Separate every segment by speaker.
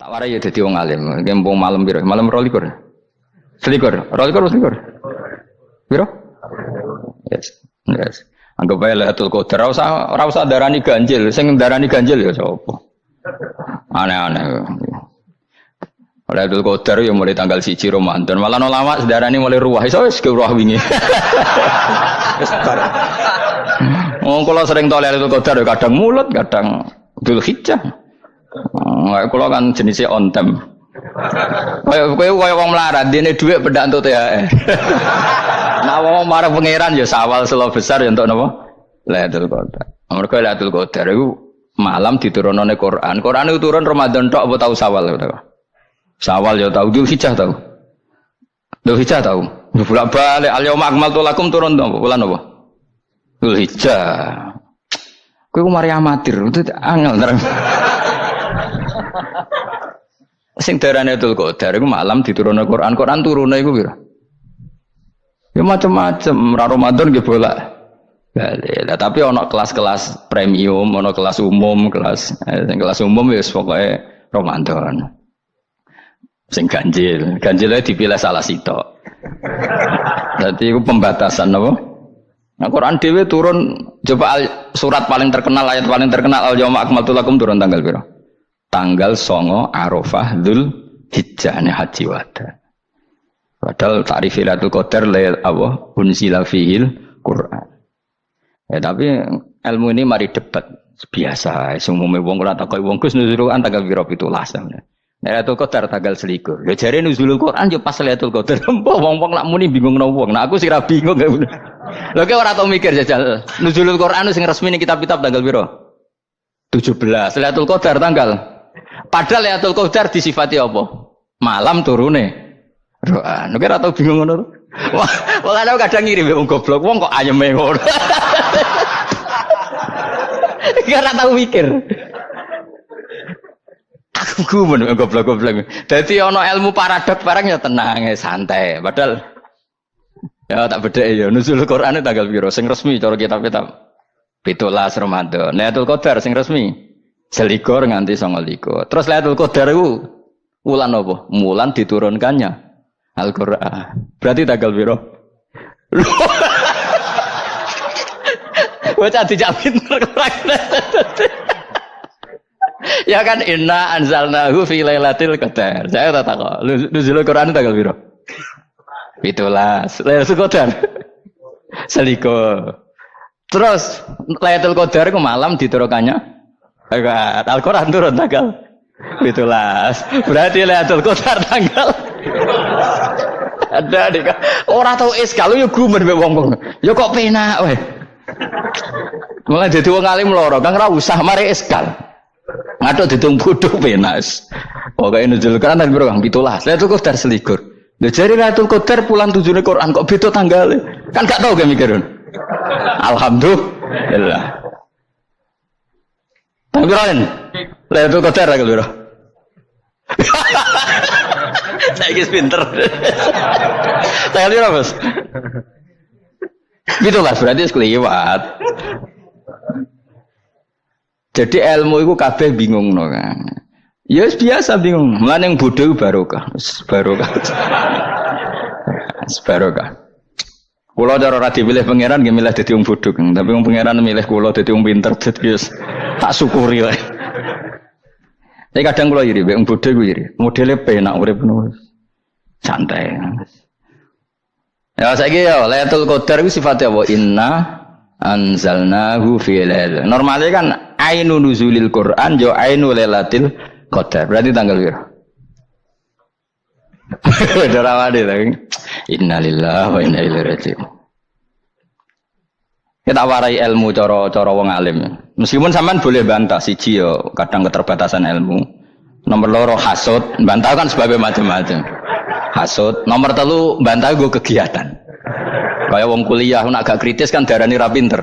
Speaker 1: Tak warai ya dadi wong alim. Kempung malam piro? Malam 22. Selikur. 22. Piro? Yes. Yes. Anggap bae Lailatul Qadar ora usah darani ganjil. Sing darani ganjil ya sapa? Aneh-aneh. Lailatul Qadar ya mulai tanggal 1 Ramadan. Malah ulama sedarani mulai ruwah. Iso wis ke ruwah wingi. Wis bar. Wong kula sering tol Lailatul Qadar kadang mulut, kadang Dzulhijjah. Kula kan jenisnya on time. Kaya wong melarat, dene dhuwit pendak entuk THR. Nah wong marang pangeran ya sawal selo besar ya entuk napa? Lailatul Qadar. Mergo Lailatul Qadar iku malam diturunane Quran. Quran itu turun Ramadan tok apa tau Sawal ta? Sawal ya tau, Dzulhijjah tau. Dzulhijjah tau. Bolak-balik al-yauma akmaltu lakum turun to bulan apa? Dzulhijjah. Kowe mari amatir, itu angel terang. Sing darane Lailatul Qadar iku malam diturunne Quran. Quran turune iku pira? Ya macam-macam, ra Ramadan nggih bolak. Lah tapi ana kelas-kelas premium, ana kelas umum, kelas umum ya pokoke Ramadan. Sing ganjil, ganjilnya dipilih salah sitok. Dadi iku pembatasan apa? Nah Quran dhewe turun coba surat paling terkenal, ayat paling terkenal al-yauma akmaltu lakum turun tanggal pira? Tanggal 9 Arafah Dzulhijjah haji wada. Padahal ta'rif Lailatul Qadar apa unzila fihil Quran. Ya tapi ilmu ini mari debat biasa. Umume wong ora takok wong Gus nuzul Quran tanggal pira 17. Lailatul Qadar tanggal 21. Ya jare nuzulul Quran yo pas Lailatul Qadar. Wong-wong nak muni bingung nang wong. Nah aku sira bingung. Lha kok ora tau mikir jajal. Nuzulul Quran sing resmi ning kitab-kitab tanggal pira? 17. Lailatul Qadar tanggal. Padahal Lailatul Qadar disifati apa? Malam turune. Doa. Nek ora tau bingung ngono. Wah, ana kadang ngirim wong goblok, wong kok ayeme ngono. Ora tau mikir. Aku gumun goblok-goblok. Dadi ana ilmu paradok barang ya tenang, santai. Padahal ya tak bedhek ya nuzul Quran tanggal piro sing resmi cara kitab-kitab 17 Ramadan. Lailatul Qadar sing resmi 21 nganti 29. Terus Lailatul Qadar iku wulan apa? Wulan diturunkannya Al-Qur'an. Berarti tanggal piro? Bocah dijak pinter. Ya kan inna anzalnahu fi lailatul qadar. Saya tak tahu. Nuzul Quran tanggal piro? 17. Lailatul Qadar. Seliko. Terus Lailatul Qadar ku malam diturunkannya Al-Qur'an turun tanggal 17. Berarti Lailatul Qadar tanggal ada dik. Ora tau iskal yo gumen mbek wong-wong. Ya kok penak wae. Mulai dadi wong alim loro, Kang ora usah mari iskal. Ngaduk ditung bodho penak. Pokoke nuzul Quran tanggal piro Kang? 17. Lailatul Qadar selikur. Lha jare Lailatul Qadar bulan 7 Quran kok beda tanggale. Kan gak tau ge mikir. Alhamdulillah. Tapi Ron, Lailatul Qadar tanggal piro? Saiki pinter. Tanggal piro, Bos? 17 berarti sekliwat. Jadi ilmu itu kabeh bingung no kan. Ya biasa bingung. Mulane yang bodoh barokah. Barokah. Barokah. Kula cara ora dipilih pangeran nggih milih dadi wong bodoh, tapi wong pangeran milih kula dadi wong pinter dadi wis tak syukuri wae. Tapi kadang kula iri wong bodoh ku iri. Modele penak urip ngono. Santai. Ya saiki ya Lailatul Qadar iku sifate apa? Inna anzalnahu fi lailatul. Normale kan ainu nuzulil Quran yo ainu lailatul Qadar. Berarti tanggal piro? Dorawade lagi. Innalillahi wa inna ilaihi raji'un. Kita warai ilmu cara wong alim. Meskipun sampean boleh bantah siji yo kadang keterbatasan ilmu. Nomor loro hasud, bantah kan sebabnya macam-macam. Hasud. Nomor 3 bantah go kegiatan. Kayak wong kuliah nak agak kritis kan darani ra pinter.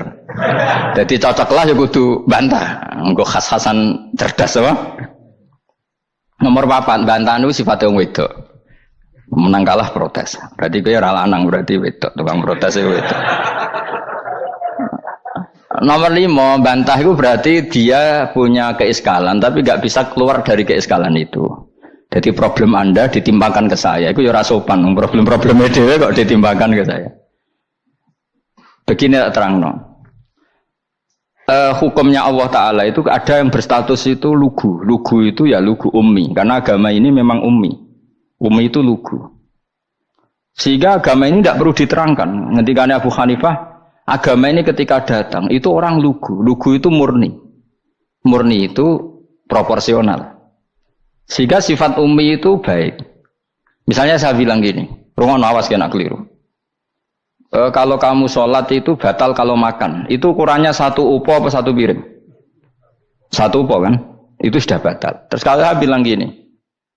Speaker 1: Jadi cocoklah ya kudu bantah. Nggo khas-khasan cerdas apa? Nomor 4 bantahan itu sifatnya wong wedok. Menang kalah protes. Berarti kowe ora lanang berarti wedok, tukang protes itu wedok. Nomor 5 bantah itu berarti dia punya keiskalan tapi enggak bisa keluar dari keiskalan itu. Jadi problem Anda ditimbangkan ke saya, itu ya ora sopan. Problem-problemnya dhewe kok ditimbangkan ke saya. Begini terangno. Hukumnya Allah Ta'ala itu ada yang berstatus itu lugu. Lugu itu ya lugu ummi. Karena agama ini memang ummi. Ummi itu lugu. Sehingga agama ini tidak perlu diterangkan. Ngendikane Abu Hanifah, agama ini ketika datang itu orang lugu. Lugu itu murni. Murni itu proporsional. Sehingga sifat ummi itu baik. Misalnya saya bilang gini, rungono awas kena keliru. Kalau kamu sholat itu batal kalau makan. Itu ukurannya 1 upo apa 1 piring? 1 upo kan? Itu sudah batal. Terus kalau saya bilang gini,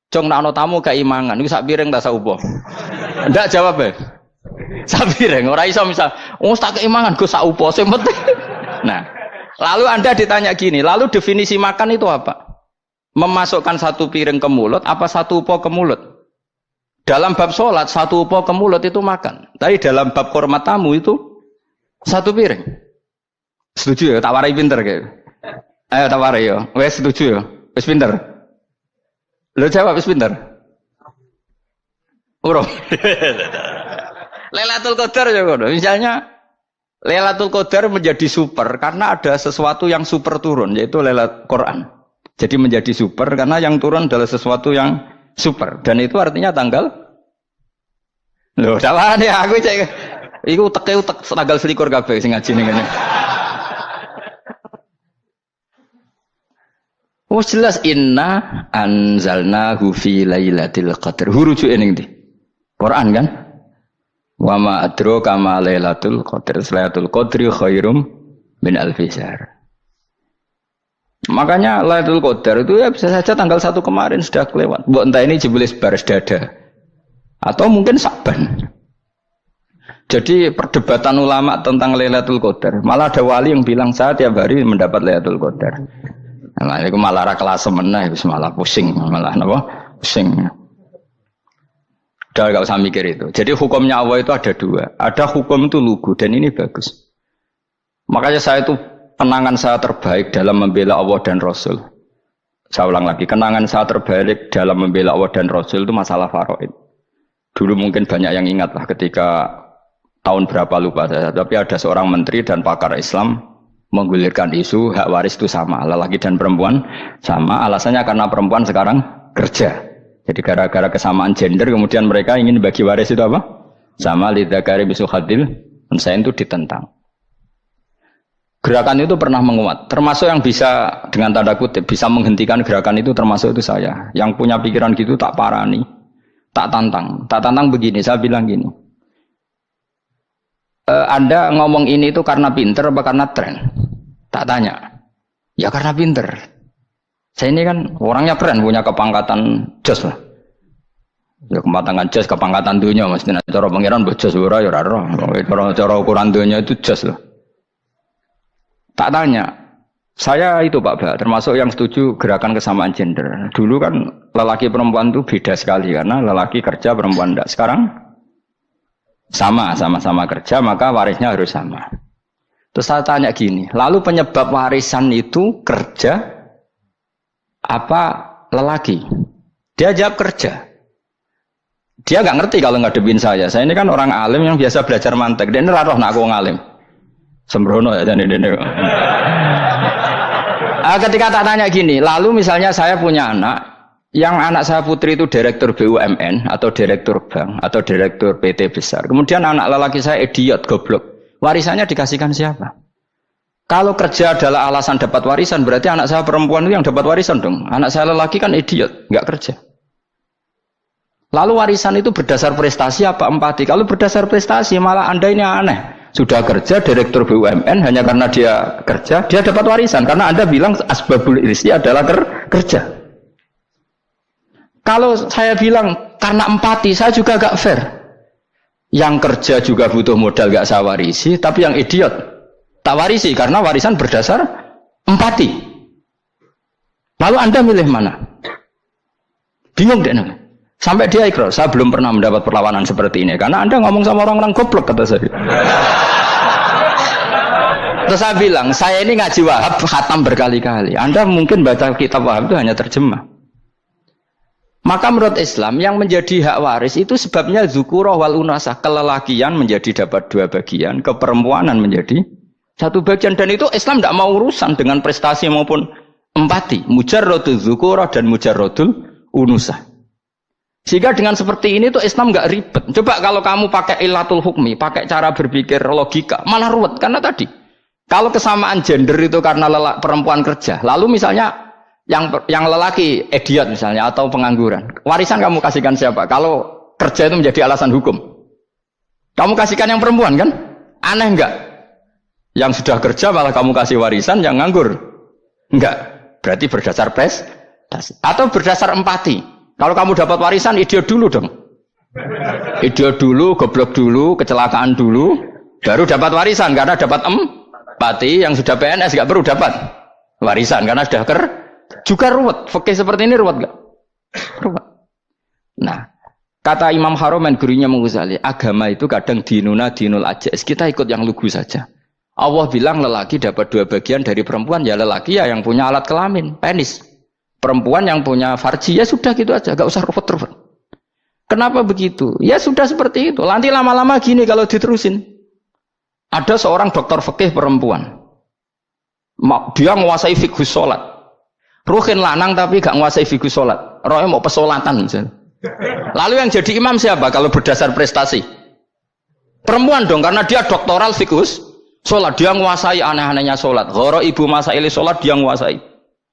Speaker 1: Jong nak tamu keimangan, itu 1 piring tak 1 upo. Enggak jawab ya? 1 piring. Orang iso misal, tak keimangan, gue 1 upo. Nah, lalu Anda ditanya gini, lalu definisi makan itu apa? Memasukkan 1 piring ke mulut, apa 1 upo ke mulut? Dalam bab sholat, 1 upo ke mulut itu makan. Tapi dalam bab hormat tamu itu 1 piring. Setuju ya? Tawari pinter kayak. Ayo tawari ya. Wes setuju ya? Wes pinter. Lo jawab wes pinter. Urung. Lailatul Qadar ya kok. Misalnya Lailatul Qadar menjadi super karena ada sesuatu yang super turun, yaitu Lailatul Quran. Jadi menjadi super karena yang turun adalah sesuatu yang super, dan itu artinya tanggal. Loh, salah nih aku cek. Iku utek tanggal 21 kabeh sing ngaji ning ngene. Oh jelas inna anzalnahu fi lailatul qadar. Hurujuke ning ndi? Quran kan? Wa ma adraka ma lailatul qadar. Lailatul qadri khairum min alfi syahr. Makanya Lailatul Qadar itu ya bisa saja tanggal 1 kemarin sudah kelewat. Mbok entah ini jebelis baris dada. Atau mungkin Sa'ban. Jadi perdebatan ulama tentang Lailatul Qadar. Malah ada wali yang bilang saya tiap hari mendapat Lailatul Qadar. Nah, itu malah kelas meneh malah pusing, malah napa? Pusing. Udah enggak usah mikir itu. Jadi hukumnya Allah itu ada 2. Ada hukum itu lugu dan ini bagus. Makanya saya itu kenangan saya terbaik dalam membela Allah dan Rasul. Saya ulang lagi, kenangan saya terbaik dalam membela Allah dan Rasul itu masalah faraid. Dulu mungkin banyak yang ingat lah ketika tahun berapa lupa saya, tapi ada seorang menteri dan pakar Islam menggulirkan isu hak waris itu sama, lelaki dan perempuan sama. Alasannya karena perempuan sekarang kerja. Jadi gara-gara kesamaan gender kemudian mereka ingin bagi waris itu apa? Sama lidzakari bisul hadil, saya itu ditentang. Gerakan itu pernah menguat, termasuk yang bisa dengan tanda kutip bisa menghentikan gerakan itu termasuk itu saya. Yang punya pikiran gitu tak parani, tak tantang begini. Saya bilang gini, Anda ngomong ini itu karena pinter apa karena tren? Tak tanya, ya karena pinter. Saya ini kan orangnya keren, punya kepangkatan jos lah. Ya kepangkatan jos, kepangkatan dunia mestinya cara pangeran bojos ora ya ora. Cara ukuran dunia itu jos lah. Tak tanya, saya itu Pak Ba, termasuk yang setuju gerakan kesamaan gender. Dulu kan lelaki perempuan itu beda sekali karena lelaki kerja perempuan tidak. Sekarang sama-sama kerja maka warisnya harus sama. Terus saya tanya gini, lalu penyebab warisan itu kerja apa lelaki? Dia jawab kerja. Dia nggak ngerti kalau ngadepin saya. Saya ini kan orang alim yang biasa belajar mantek. Dia ini roh nak aku ngalim. Sembrono ya dan ini. Ketika tak tanya gini, lalu misalnya saya punya anak, yang anak saya putri itu direktur BUMN atau direktur bank atau direktur PT besar. Kemudian anak lelaki saya idiot, goblok. Warisannya dikasihkan siapa? Kalau kerja adalah alasan dapat warisan, berarti anak saya perempuan itu yang dapat warisan dong. Anak saya lelaki kan idiot, nggak kerja. Lalu warisan itu berdasar prestasi apa empati? Kalau berdasar prestasi malah Anda ini aneh. Sudah kerja direktur BUMN hanya karena dia kerja, dia dapat warisan karena Anda bilang asbabul irsi adalah kerja. Kalau saya bilang karena empati, saya juga gak fair. Yang kerja juga butuh modal gak saya warisi, tapi yang idiot tak warisi karena warisan berdasar empati. Lalu Anda milih mana? Bingung deh. Sampai dia ikrar, saya belum pernah mendapat perlawanan seperti ini karena Anda ngomong sama orang-orang goblok kata saya. Terus saya bilang, saya ini ngaji Wahab khatam berkali-kali. Anda mungkin baca kitab Wahab itu hanya terjemah. Maka menurut Islam yang menjadi hak waris itu sebabnya zukurah wal unasah, kelelakian menjadi dapat 2 bagian, keperempuanan menjadi 1 bagian, dan itu Islam tidak mau urusan dengan prestasi maupun empati, mujarrodul zukurah dan mujarrodul unusah. Sehingga dengan seperti ini tuh Islam nggak ribet. Coba kalau kamu pakai ilatul hukmi, pakai cara berpikir logika, malah ruwet karena tadi kalau kesamaan gender itu karena perempuan kerja, lalu misalnya yang lelaki idiot misalnya atau pengangguran, warisan kamu kasihkan siapa? Kalau kerja itu menjadi alasan hukum, kamu kasihkan yang perempuan kan? Aneh enggak? Yang sudah kerja malah kamu kasih warisan, yang nganggur enggak? Berarti berdasar prestasi atau berdasar empati. Kalau kamu dapat warisan, idiot dulu dong. Idiot dulu, goblok dulu, kecelakaan dulu, baru dapat warisan karena dapat empati. Yang sudah PNS enggak perlu dapat warisan karena sudah juga ruwet. Fikih seperti ini ruwet gak? Ruwet. Nah, kata Imam Haromen gurunya Ghazali, agama itu kadang dinuna dinul ajais. Kita ikut yang lugu saja. Allah bilang lelaki dapat 2 bagian dari perempuan, ya lelaki ya yang punya alat kelamin, penis. Perempuan yang punya farji, ya sudah gitu aja, gak usah ruwet-ruwet. Kenapa begitu? Ya sudah seperti itu. Nanti lama-lama gini kalau diterusin. Ada seorang dokter fikih perempuan. Dia menguasai fikih sholat. Ruhin lanang tapi gak nguasai fikih sholat. Rohnya mau pesolatan misalnya. Lalu yang jadi imam siapa kalau berdasar prestasi? Perempuan dong, karena dia doktoral fikih sholat. Dia nguasai aneh-anehnya sholat. Goro ibu masaili sholat dia nguasai.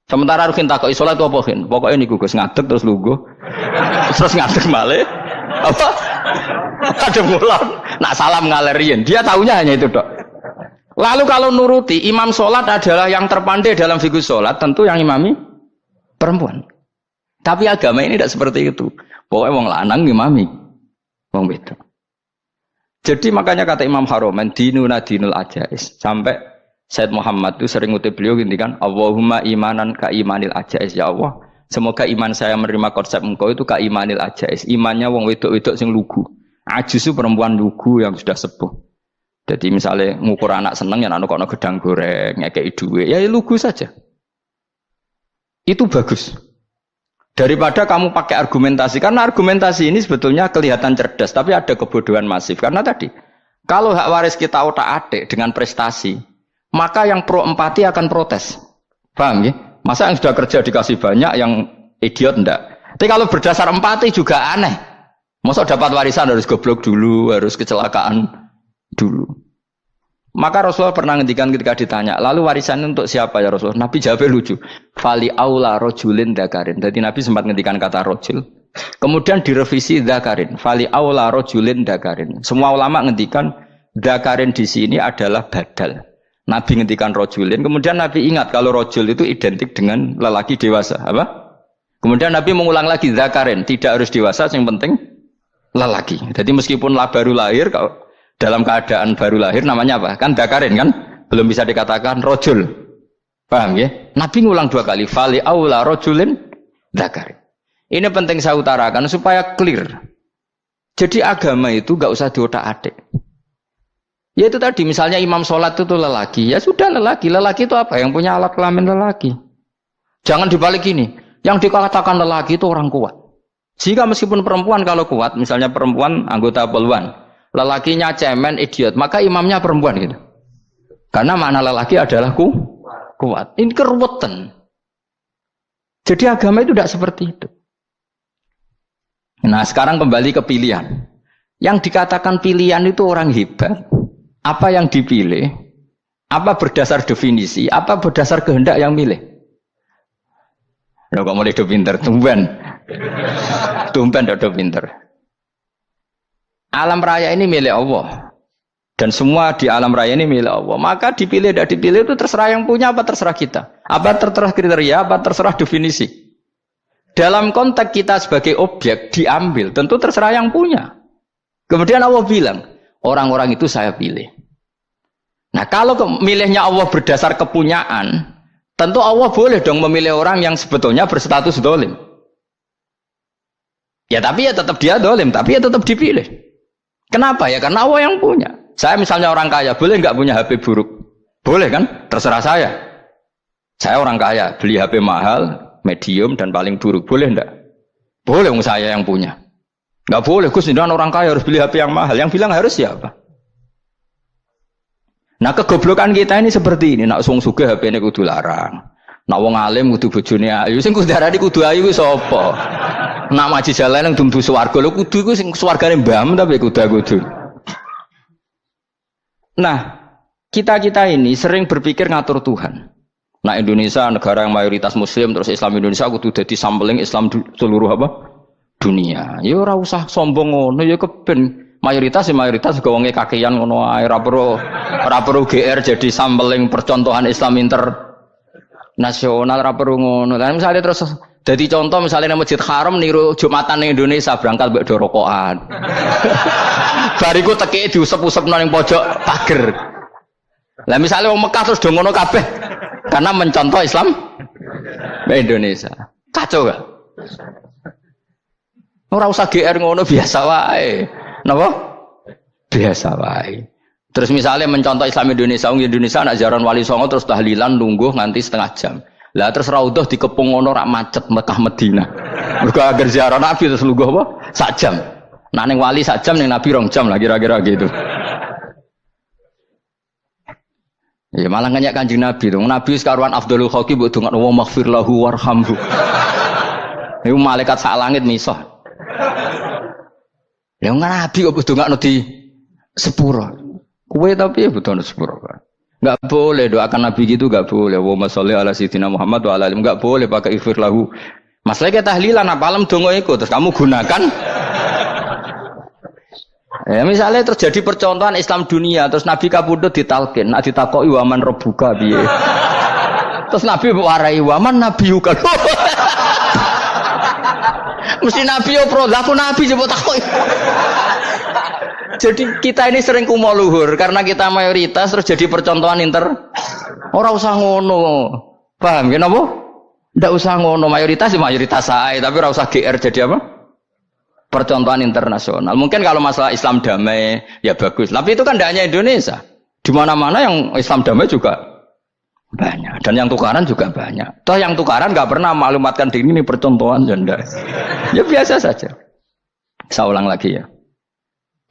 Speaker 1: Sementara Ruhin takoi sholat itu apa? Pokoknya ini gugus ngadeg terus lugu. Terus ngadeg malih. Apa? Ada mulan. Nak salam ngalerin. Dia tahunya hanya itu dok. Lalu kalau nuruti imam sholat adalah yang terpandai dalam fikih sholat, tentu yang imami perempuan. Tapi agama ini tidak seperti itu. Pokoknya wong lanang imami wong wedok. Jadi makanya kata Imam Haromen dinuna dinul ajais. Sampai Said Muhammad itu sering ngutip beliau gini kan, Allahumma imanan ka imanil ajais, ya Allah. Semoga iman saya menerima konsep engkau itu ka imanil ajais. Imannya wong wedok-wedok sing lugu. Ajis itu perempuan lugu yang sudah sepuh. Jadi misalnya ngukur anak seneng ya anak kono gedang goreng, ngekei duwe, ya lugu saja. Itu bagus. Daripada kamu pakai argumentasi, karena argumentasi ini sebetulnya kelihatan cerdas, tapi ada kebodohan masif. Karena tadi, kalau hak waris kita otak-atik dengan prestasi, maka yang pro empati akan protes. Paham ya? Masa yang sudah kerja dikasih banyak, yang idiot enggak? Tapi kalau berdasar empati juga aneh. Masa dapat warisan harus goblok dulu, harus kecelakaan dulu. Maka Rasulullah pernah ngendikan ketika ditanya, lalu warisan untuk siapa ya Rasulullah? Nabi jawabnya lucu. Fali aula rojulin dakarin. Jadi Nabi sempat ngendikan kata rojul. Kemudian direvisi dakarin. Fali aula rojulin dakarin. Semua ulama ngendikan dakarin di sini adalah badal. Nabi ngendikan rojulin. Kemudian Nabi ingat kalau rojul itu identik dengan lelaki dewasa. Apa? Kemudian Nabi mengulang lagi dakarin. Tidak harus dewasa, yang penting lelaki. Jadi meskipun baru lahir, kalau dalam keadaan baru lahir namanya apa? Kan dakarin kan? Belum bisa dikatakan rojul. Paham ya? Nabi ngulang 2 kali. Fali aula rojulin dakarin. Ini penting saya utarakan supaya clear. Jadi agama itu gak usah diotak-atik. Ya itu tadi misalnya imam sholat itu lelaki. Ya sudah lelaki. Lelaki itu apa? Yang punya alat kelamin lelaki. Jangan dibalik ini. Yang dikatakan lelaki itu orang kuat. Jika meskipun perempuan kalau kuat, misalnya perempuan anggota poluan. Lelakinya cemen, idiot, maka imamnya perempuan gitu. Karena makna lelaki adalah kuat. Ini keruwetan. Jadi agama itu tidak seperti itu. Nah sekarang kembali ke pilihan. Yang dikatakan pilihan itu orang hebat. Apa yang dipilih? Apa berdasar definisi? Apa berdasar kehendak yang milih? Loh kok mulai do pinter? Tumben do pinter. Alam raya ini milik Allah. Dan semua di alam raya ini milik Allah. Maka dipilih tidak dipilih itu terserah yang punya apa terserah kita. Apa terserah kriteria, apa terserah definisi. Dalam konteks kita sebagai objek diambil, tentu terserah yang punya. Kemudian Allah bilang, orang-orang itu saya pilih. Nah kalau milihnya Allah berdasar kepunyaan, tentu Allah boleh dong memilih orang yang sebetulnya berstatus dolim. Ya tapi ya tetap dia dolim, tapi ya tetap dipilih. Kenapa ya? Karena Allah yang punya. Saya misalnya orang kaya, boleh nggak punya HP buruk? Boleh kan? Terserah saya. Saya orang kaya, beli HP mahal, medium dan paling buruk. Boleh enggak? Boleh saya yang punya. Enggak boleh Gus, dengan orang kaya harus beli HP yang mahal. Yang bilang harus siapa? Nah, kegoblokan kita ini seperti ini. Nak wong sugih HP-ne kudu larang. Nak wong alim kudu bojone ayu. Sing kudu darani kudu ayu kuwi sapa? Nak maji jalan nang dumdu swarga lho kudu iku sing swargane mbam tapi kudu. Nah, kita ini sering berpikir ngatur Tuhan. Nah, Indonesia negara yang mayoritas muslim terus Islam Indonesia kudu dadi sampling Islam seluruh apa? Dunia. Ya ora usah sombong ngono ya keben. Mayoritas juga wonge kakean ngono ae ora perlu GR jadi sampling percontohan Islam internasional ora perlu ngono. Lah misale terus dadi contoh misalnya nang Masjid Haram niru Jumatan ning Indonesia berangkat mbek do rokokan. Bariku teki diusep-usep nang pojok pager. Lah misale wong Mekah terus do ngono kabeh karena mencontoh Islam Indonesia. Kacau gak? Ora usah GR ngono biasa wae. Napa? Biasa wae. Terus misalnya mencontoh Islam Indonesia, Indonesia nak jaran Wali Songo terus tahlilan nunggu nganti setengah jam. Lah terus raudhah dikepung ngono rak macet Mekah Madinah. Mergo agar ziarah Nabi terus lungguh apa? Sak jam. Nak ning wali sak jam ning Nabi 2 jam lah kira-kira gitu. Ya malah nganyak Kanjeng Nabi to. Nabi sekaruan afdhalul khalqi mbok dongakno wa maghfir lahu warhamhu. Iku malaikat sak langit misah. Ya Nabi kok dongakno di sepuro. Kowe tapi ya butuh sepuro kan. Enggak boleh doakan Nabi gitu, enggak boleh. Wa sholli ala sayyidina Muhammad wa ala alihi. Enggak boleh pakai ighfir lahu. Masalah kita tahlilan apalem donga iku terus kamu gunakan. Ya misalnya terjadi percontohan Islam dunia terus Nabi kapundhut ditalkin, nak ditakoki waman rabbuka piye. Terus Nabi warai waman nabiyuka. Mesti Nabi yo pro, lah aku Nabi coba takoki. Jadi kita ini sering kumo luhur karena kita mayoritas terus jadi percontohan Ora usah ngono. Paham ya napa? Ndak usah ngono, mayoritas ya mayoritas sae, tapi ora usah GR jadi apa? Percontohan internasional. Mungkin kalau masalah Islam damai ya bagus. Tapi itu kan tidak hanya Indonesia. Di mana-mana yang Islam damai juga banyak. Dan yang tukaran juga banyak. Toh yang tukaran nggak pernah maklumatkan diri ini percontohan janda. Ya biasa saja. Saya ulang lagi ya.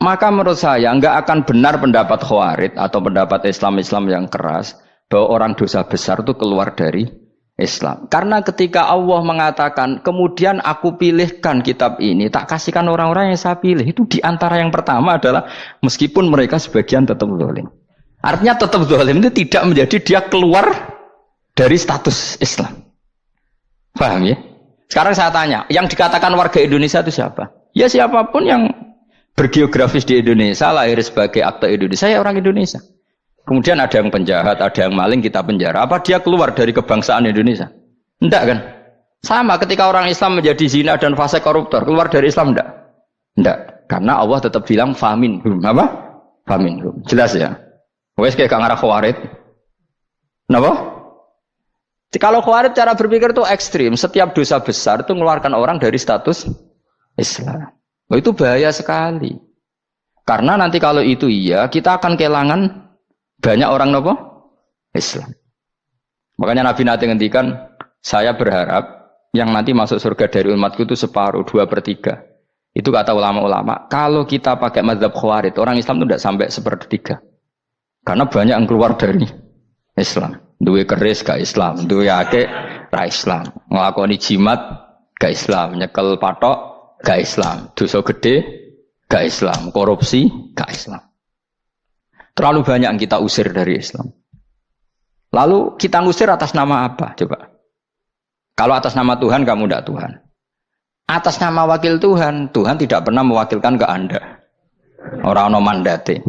Speaker 1: Maka menurut saya nggak akan benar pendapat Khawarij atau pendapat Islam yang keras bahwa orang dosa besar itu keluar dari Islam. Karena ketika Allah mengatakan, kemudian aku pilihkan kitab ini, tak kasihkan orang-orang yang saya pilih. Itu diantara yang pertama adalah meskipun mereka sebagian tetap zalim. Artinya tetap zalim itu tidak menjadi dia keluar dari status Islam. Paham ya? Sekarang saya tanya, yang dikatakan warga Indonesia itu siapa? Ya siapapun yang bergeografis di Indonesia, lahir sebagai akte Indonesia, ya orang Indonesia. Kemudian ada yang penjahat, ada yang maling, kita penjara. Apa dia keluar dari kebangsaan Indonesia? Enggak kan? Sama ketika orang Islam menjadi zina dan fase koruptor, keluar dari Islam enggak? Enggak. Karena Allah tetap bilang faminhum. Apa? Faminhum. Jelas ya? Wes kayak gak ngarah Khawarij. Kenapa? Kalau Khawarij cara berpikir itu ekstrim. Setiap dosa besar itu mengeluarkan orang dari status Islam. Oh, itu bahaya sekali. Karena nanti kalau itu iya, kita akan kehilangan banyak orang nopo Islam. Makanya Nabi nanti ngendikan, saya berharap yang nanti masuk surga dari umatku itu separuh, 2/3. Itu kata ulama-ulama. Kalau kita pakai mazhab Khawarij, orang Islam itu tidak sampai 1/3. Karena banyak yang keluar dari Islam. Duwe keris gak Islam, duwe akeh ra Islam, nglakoni jimat gak Islam, nyekel patok gak Islam, dosa gede gak Islam, korupsi gak Islam. Terlalu banyak yang kita usir dari Islam. Lalu kita ngusir atas nama apa? Coba. Kalau atas nama Tuhan, kamu tidak Tuhan. Atas nama wakil Tuhan, Tuhan tidak pernah mewakilkan ke Anda. Orang-orang mandate.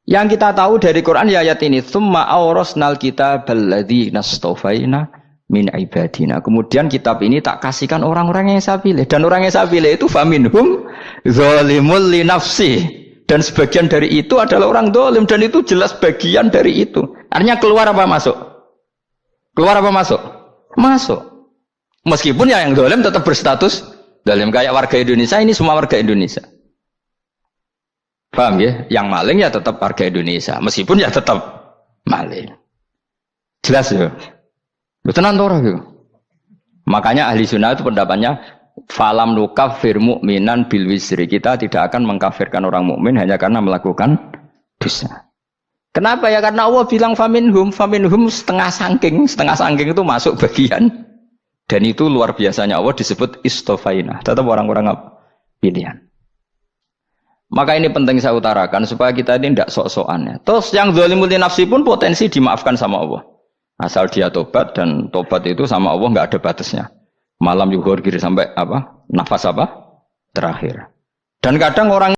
Speaker 1: Yang kita tahu dari Quran ya ayat ini, tsumma awrasnal kitabal ladzina astafaina min ibadina. Kemudian kitab ini tak kasihkan orang-orang yang saya pilih. Dan orang yang saya pilih itu faminhum zalimul li nafsi. Dan sebagian dari itu adalah orang dolim. Dan itu jelas bagian dari itu. Artinya keluar apa masuk? Keluar apa masuk? Masuk. Meskipun ya yang dolim tetap berstatus dolim. Kayak warga Indonesia, ini semua warga Indonesia. Paham ya? Yang maling ya tetap warga Indonesia. Meskipun ya tetap maling. Jelas ya? Betul nanti orang itu. Makanya ahli sunnah itu pendapatnya falam nukafir mu'minan bil wisri. Kita tidak akan mengkafirkan orang mukmin hanya karena melakukan dosa. Kenapa ya? Karena Allah bilang faminhum setengah sangking itu masuk bagian. Dan itu luar biasanya Allah disebut istofaina. Tetap orang-orang apa? Pilihan. Maka ini penting saya utarakan supaya kita ini tidak sok-sokan ya. Terus yang zalimul nafsi pun potensi dimaafkan sama Allah. Asal dia tobat, dan tobat itu sama Allah nggak ada batasnya. Malam yuhur kiri sampai apa? Nafas apa? Terakhir. Dan kadang orang